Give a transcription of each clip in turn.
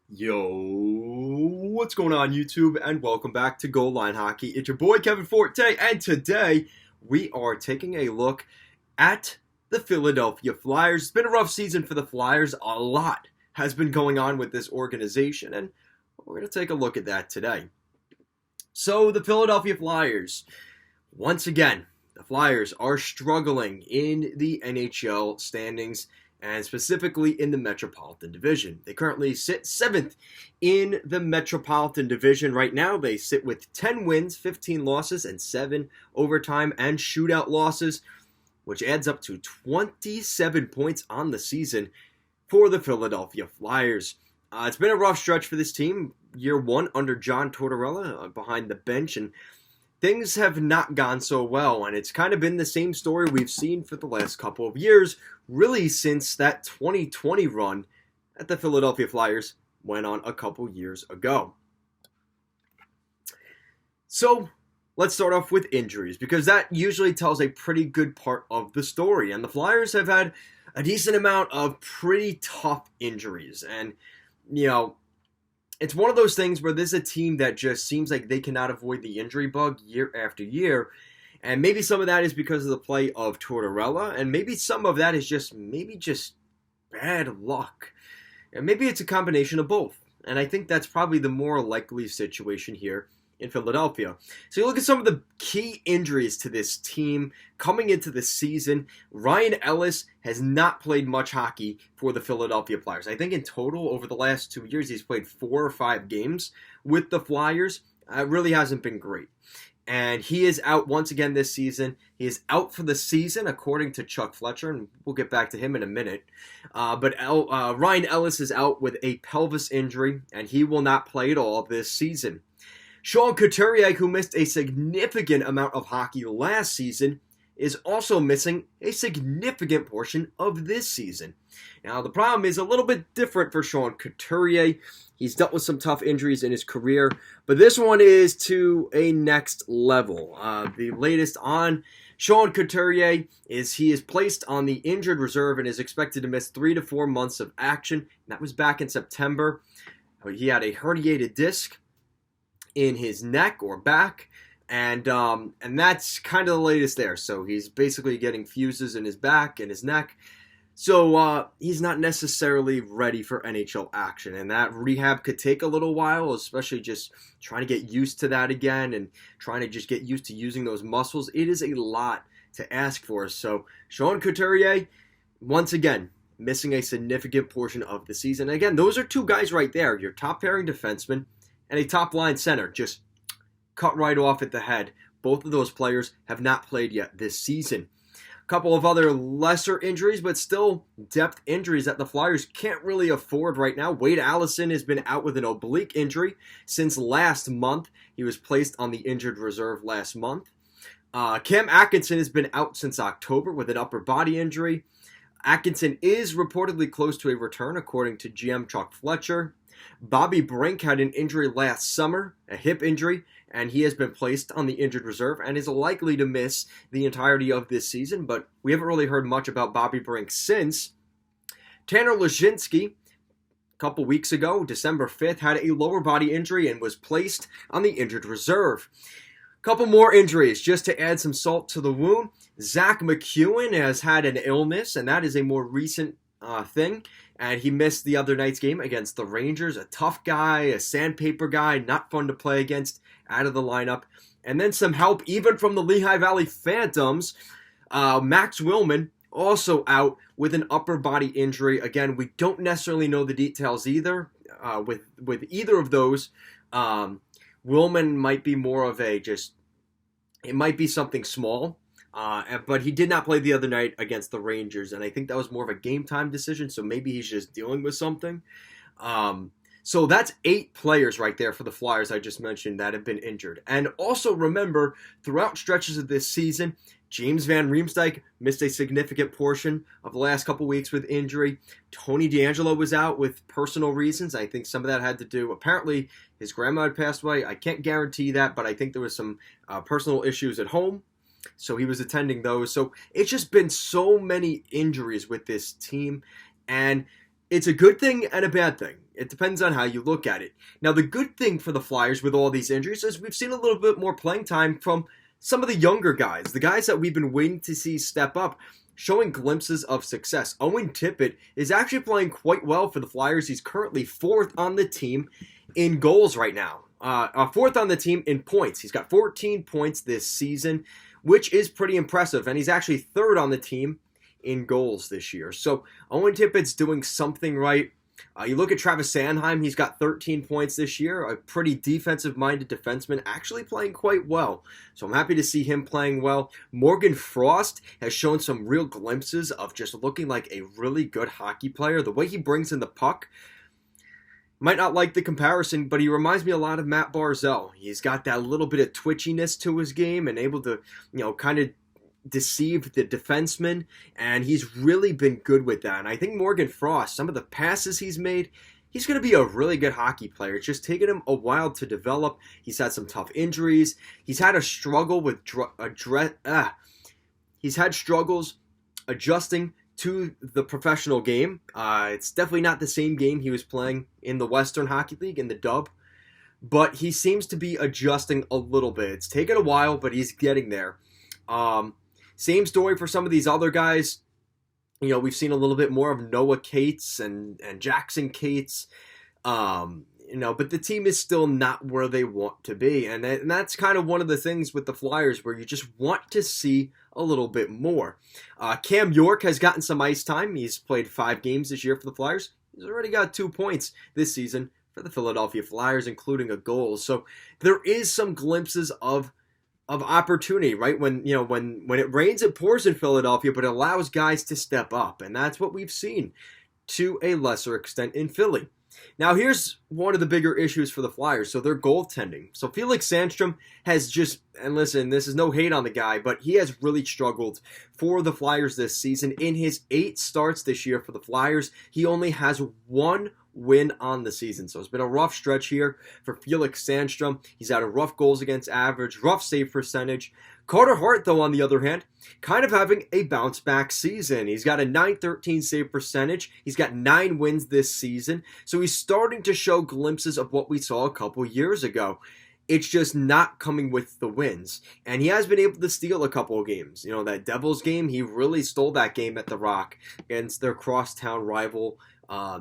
Yo, what's going on YouTube, and welcome back to Goal Line Hockey. It's your boy Kevin Forte, and today we are taking a look at the Philadelphia Flyers. It's been a rough season for the Flyers. A lot has been going on with this organization, and we're going to take a look at that today. So, the Philadelphia Flyers, once again, the Flyers are struggling in the NHL standings, and specifically in the Metropolitan Division. They currently sit 7th in the Metropolitan Division right now. They sit with 10 wins, 15 losses, and 7 overtime and shootout losses, which adds up to 27 points on the season for the Philadelphia Flyers. It's been a rough stretch for this team. Year one under John Tortorella behind the bench, and things have not gone so well, and it's kind of been the same story we've seen for the last couple of years, really since that 2020 run that the Philadelphia Flyers went on a couple years ago. So, let's start off with injuries, because that usually tells a pretty good part of the story, and the Flyers have had a decent amount of pretty tough injuries, and, it's one of those things where this is a team that just seems like they cannot avoid the injury bug year after year. And maybe some of that is because of the play of Tortorella, and maybe some of that is just bad luck. And maybe it's a combination of both. And I think that's probably the more likely situation here in Philadelphia. So you look at some of the key injuries to this team coming into the season. Ryan Ellis has not played much hockey for the Philadelphia Flyers. I think in total over the last 2 years he's played 4 or 5 games with the Flyers. It really hasn't been great. And he is out once again this season. He is out for the season, according to Chuck Fletcher, and we'll get back to him in a minute. But Ryan Ellis is out with a pelvis injury, and he will not play at all this season. Sean Couturier, who missed a significant amount of hockey last season, is also missing a significant portion of this season. Now, the problem is a little bit different for Sean Couturier. He's dealt with some tough injuries in his career, but this one is to a next level. The latest on Sean Couturier is he is placed on the injured reserve and is expected to miss 3 to 4 months of action. That was back in September. He had a herniated disc in his neck or back, and that's kind of the latest there. So he's basically getting fuses in his back and his neck. So he's not necessarily ready for NHL action, and that rehab could take a little while, especially just trying to get used to that again and trying to just get used to using those muscles. It is a lot to ask for. So Sean Couturier, once again, missing a significant portion of the season. Again, those are two guys right there, your top pairing defenseman and a top-line center, just cut right off at the head. Both of those players have not played yet this season. A couple of other lesser injuries, but still depth injuries that the Flyers can't really afford right now. Wade Allison has been out with an oblique injury since last month. He was placed on the injured reserve last month. Cam Atkinson has been out since October with an upper body injury. Atkinson is reportedly close to a return, according to GM Chuck Fletcher. Bobby Brink had an injury last summer, a hip injury, and he has been placed on the injured reserve and is likely to miss the entirety of this season, but we haven't really heard much about Bobby Brink since. Tanner Laczynski, a couple weeks ago, December 5th, had a lower body injury and was placed on the injured reserve. A couple more injuries, just to add some salt to the wound. Zach McEwen has had an illness, and that is a more recent thing. And he missed the other night's game against the Rangers. A tough guy, a sandpaper guy, not fun to play against, out of the lineup. And then some help even from the Lehigh Valley Phantoms. Max Willman also out with an upper body injury. Again, we don't necessarily know the details either with either of those. Willman might be more of it might be something small. But he did not play the other night against the Rangers, and I think that was more of a game-time decision, so maybe he's just dealing with something. So that's 8 players right there for the Flyers I just mentioned that have been injured. And also remember, throughout stretches of this season, James Van Riemsdyk missed a significant portion of the last couple weeks with injury. Tony DeAngelo was out with personal reasons. I think some of that had to do, apparently his grandma had passed away. I can't guarantee that, but I think there was some personal issues at home. So he was attending those. So it's just been so many injuries with this team. And it's a good thing and a bad thing. It depends on how you look at it. Now, the good thing for the Flyers with all these injuries is we've seen a little bit more playing time from some of the younger guys, the guys that we've been waiting to see step up, showing glimpses of success. Owen Tippett is actually playing quite well for the Flyers. He's currently 4th on the team in goals right now. 4th on the team in points. He's got 14 points this season, which is pretty impressive. And he's actually 3rd on the team in goals this year. So Owen Tippett's doing something right. You look at Travis Sanheim, he's got 13 points this year, a pretty defensive-minded defenseman, actually playing quite well. So I'm happy to see him playing well. Morgan Frost has shown some real glimpses of just looking like a really good hockey player. The way he brings in the puck, might not like the comparison, but he reminds me a lot of Matt Barzal. He's got that little bit of twitchiness to his game and able to, kind of deceive the defenseman, and he's really been good with that. And I think Morgan Frost, some of the passes he's made, he's going to be a really good hockey player. It's just taken him a while to develop. He's had some tough injuries. He's had a struggle with he's had struggles adjusting to the professional game. It's definitely not the same game he was playing in the Western Hockey League, in the dub, but he seems to be adjusting a little bit. It's taken a while, but he's getting there. Same story for some of these other guys. We've seen a little bit more of Noah Cates and Jackson Cates. But the team is still not where they want to be. And that's kind of one of the things with the Flyers where you just want to see a little bit more. Cam York has gotten some ice time. He's played 5 games this year for the Flyers. He's already got 2 points this season for the Philadelphia Flyers, including a goal. So there is some glimpses of opportunity, right? When it rains, it pours in Philadelphia, but it allows guys to step up. And that's what we've seen to a lesser extent in Philly. Now, here's one of the bigger issues for the Flyers. So their goaltending. So Felix Sandstrom has just, and listen, this is no hate on the guy, but he has really struggled for the Flyers this season. In his 8 starts this year for the Flyers, he only has 1 win on the season. So it's been a rough stretch here for Felix Sandstrom. He's had a rough goals against average, rough save percentage. Carter Hart, though, on the other hand, kind of having a bounce back season. He's got a .913 save percentage. He's got 9 wins this season. So he's starting to show glimpses of what we saw a couple years ago. It's just not coming with the wins. And he has been able to steal a couple of games. That Devils game, he really stole that game at the Rock against their crosstown rival,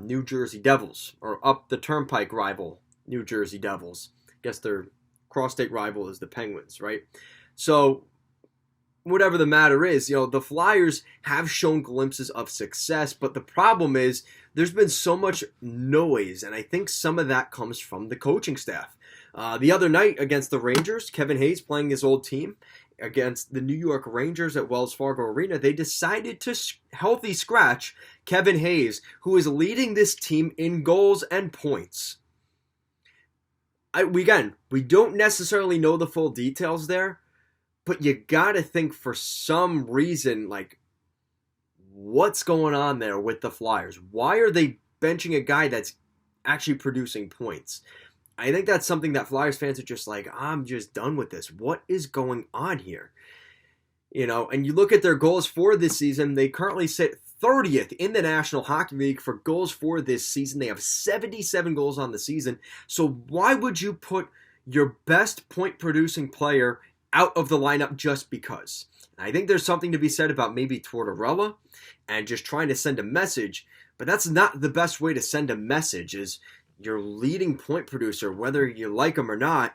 New Jersey Devils, or up the turnpike rival, New Jersey Devils. I guess their cross-state rival is the Penguins, right? So, whatever the matter is, the Flyers have shown glimpses of success, but the problem is there's been so much noise, and I think some of that comes from the coaching staff. The other night against the Rangers, Kevin Hayes playing his old team against the New York Rangers at Wells Fargo Arena, they decided to healthy scratch Kevin Hayes, who is leading this team in goals and points. We don't necessarily know the full details there, but you gotta think for some reason, what's going on there with the Flyers? Why are they benching a guy that's actually producing points? I think that's something that Flyers fans are just like, I'm just done with this. What is going on here? And you look at their goals for this season, they currently sit 30th in the National Hockey League for goals for this season. They have 77 goals on the season. So why would you put your best point-producing player out of the lineup just because? And I think there's something to be said about maybe Tortorella and just trying to send a message, but that's not the best way to send a message. Is your leading point producer, whether you like him or not,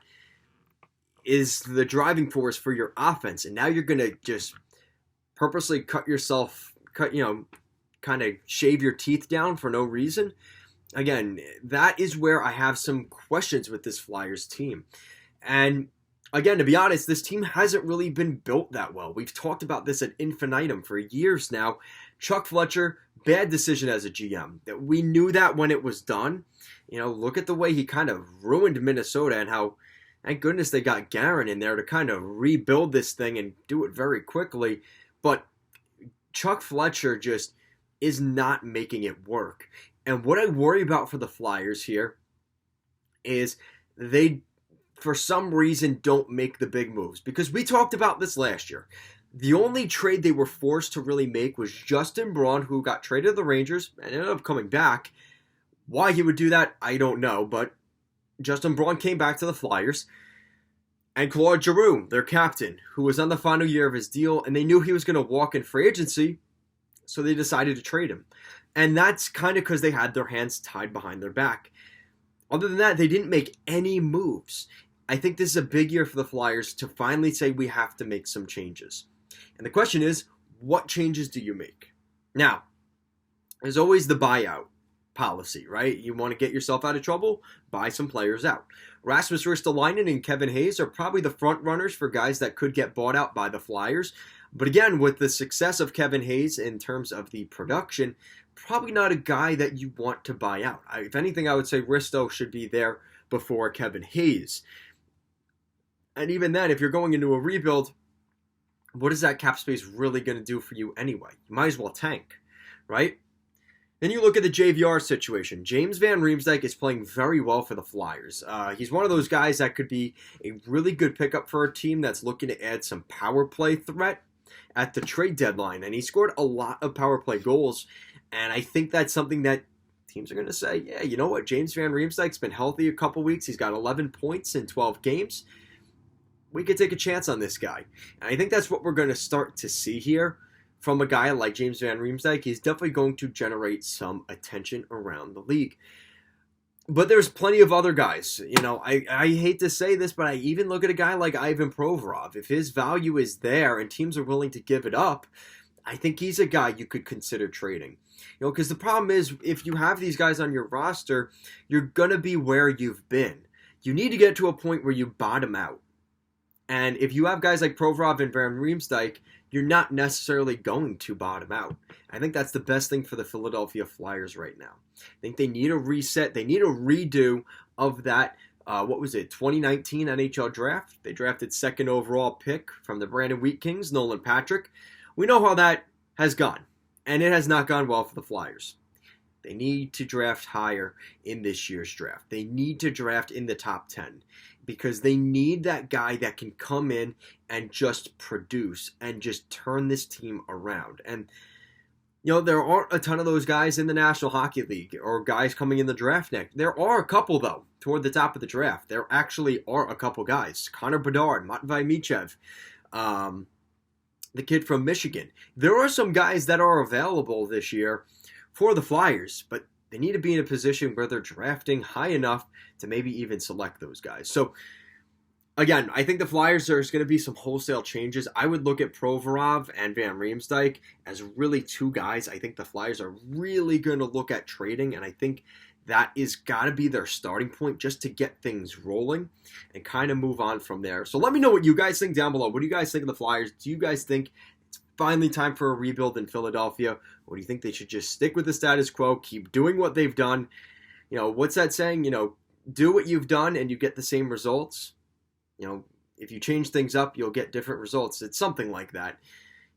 is the driving force for your offense, and now you're going to just purposely kind of shave your teeth down for no reason. Again, that is where I have some questions with this Flyers team. And again, to be honest, this team hasn't really been built that well. We've talked about this ad infinitum for years now. Chuck Fletcher, bad decision as a GM. We knew that when it was done. Look at the way he kind of ruined Minnesota and how, thank goodness they got Guerin in there to kind of rebuild this thing and do it very quickly. But Chuck Fletcher just is not making it work. And what I worry about for the Flyers here is they, for some reason, don't make the big moves. Because we talked about this last year. The only trade they were forced to really make was Justin Braun, who got traded to the Rangers and ended up coming back. Why he would do that, I don't know, but Justin Braun came back to the Flyers, and Claude Giroux, their captain, who was on the final year of his deal, and they knew he was going to walk in free agency, so they decided to trade him. And that's kind of because they had their hands tied behind their back. Other than that, they didn't make any moves. I think this is a big year for the Flyers to finally say we have to make some changes. And the question is, what changes do you make? Now, there's always the buyout policy, right? You want to get yourself out of trouble, buy some players out. Rasmus Ristolainen and Kevin Hayes are probably the front runners for guys that could get bought out by the Flyers. But again, with the success of Kevin Hayes in terms of the production, probably not a guy that you want to buy out. If anything, I would say Risto should be there before Kevin Hayes. And even then, if you're going into a rebuild, what is that cap space really going to do for you anyway? You might as well tank, right? Then you look at the JVR situation. James Van Riemsdyk is playing very well for the Flyers. He's one of those guys that could be a really good pickup for a team that's looking to add some power play threat at the trade deadline. And he scored a lot of power play goals. And I think that's something that teams are going to say, yeah, you know what? James Van Riemsdyk's been healthy a couple weeks. He's got 11 points in 12 games. We could take a chance on this guy. And I think that's what we're going to start to see here from a guy like James Van Riemsdyk. He's definitely going to generate some attention around the league. But there's plenty of other guys. You know, I hate to say this, but I even look at a guy like Ivan Provorov. If his value is there and teams are willing to give it up, I think he's a guy you could consider trading. You know, because the problem is, if you have these guys on your roster, you're going to be where you've been. You need to get to a point where you bottom out. And if you have guys like Provorov and Van Riemsdyk, you're not necessarily going to bottom out. I think that's the best thing for the Philadelphia Flyers right now. I think they need a reset. They need a redo of that, 2019 NHL draft. They drafted second overall pick from the Brandon Wheat Kings, Nolan Patrick. We know how that has gone, and it has not gone well for the Flyers. They need to draft higher in this year's draft. They need to draft in the top 10 because they need that guy that can come in and just produce and just turn this team around. And, you know, there aren't a ton of those guys in the National Hockey League or guys coming in the draft next. There are a couple, though, toward the top of the draft. There actually are a couple guys. Connor Bedard, Matvei Michev, the kid from Michigan. There are some guys that are available this year for the Flyers, but they need to be in a position where they're drafting high enough to maybe even select those guys. So, again, I think the Flyers, there's going to be some wholesale changes. I would look at Provorov and Van Riemsdyk as really two guys I think the Flyers are really going to look at trading, and I think that is got to be their starting point just to get things rolling and kind of move on from there. So let me know what you guys think down below. What do you guys think of the Flyers? Do you guys think it's finally time for a rebuild in Philadelphia? Or do you think they should just stick with the status quo, keep doing what they've done? You know, what's that saying? You know, do what you've done and you get the same results. You know, if you change things up, you'll get different results. It's something like that.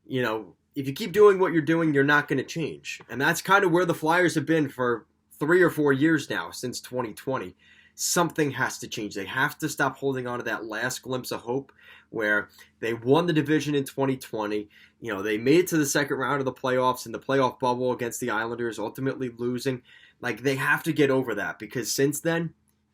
You know, if you keep doing what you're doing, you're not going to change. And that's kind of where the Flyers have been for 3 or 4 years now, since 2020. Something has to change. They have to stop holding on to that last glimpse of hope where they won the division in 2020. You know, they made it to the second round of the playoffs in the playoff bubble against the Islanders, ultimately losing. Like, they have to get over that because since then,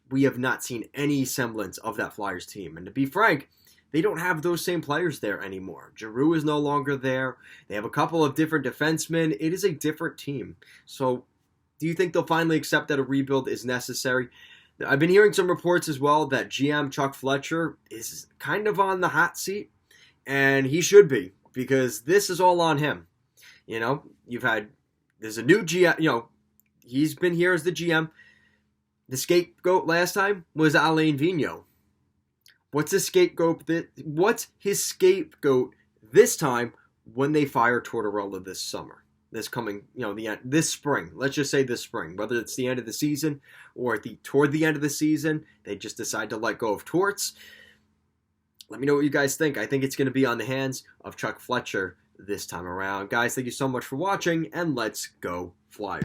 we have not seen any semblance of that Flyers team. And to be frank, they don't have those same players there anymore. Giroux is no longer there. They have a couple of different defensemen. It is a different team. So, do you think they'll finally accept that a rebuild is necessary? I've been hearing some reports as well that GM Chuck Fletcher is kind of on the hot seat, and he should be because this is all on him. You know, there's a new GM, you know, he's been here as the GM. The scapegoat last time was Alain Vigneault. What's his scapegoat this time when they fire Tortorella this summer? This coming, you know, this spring. Let's just say this spring. Whether it's the end of the season or toward the end of the season, they just decide to let go of Torts. Let me know what you guys think. I think it's going to be on the hands of Chuck Fletcher this time around. Guys, thank you so much for watching, and let's go Flyers.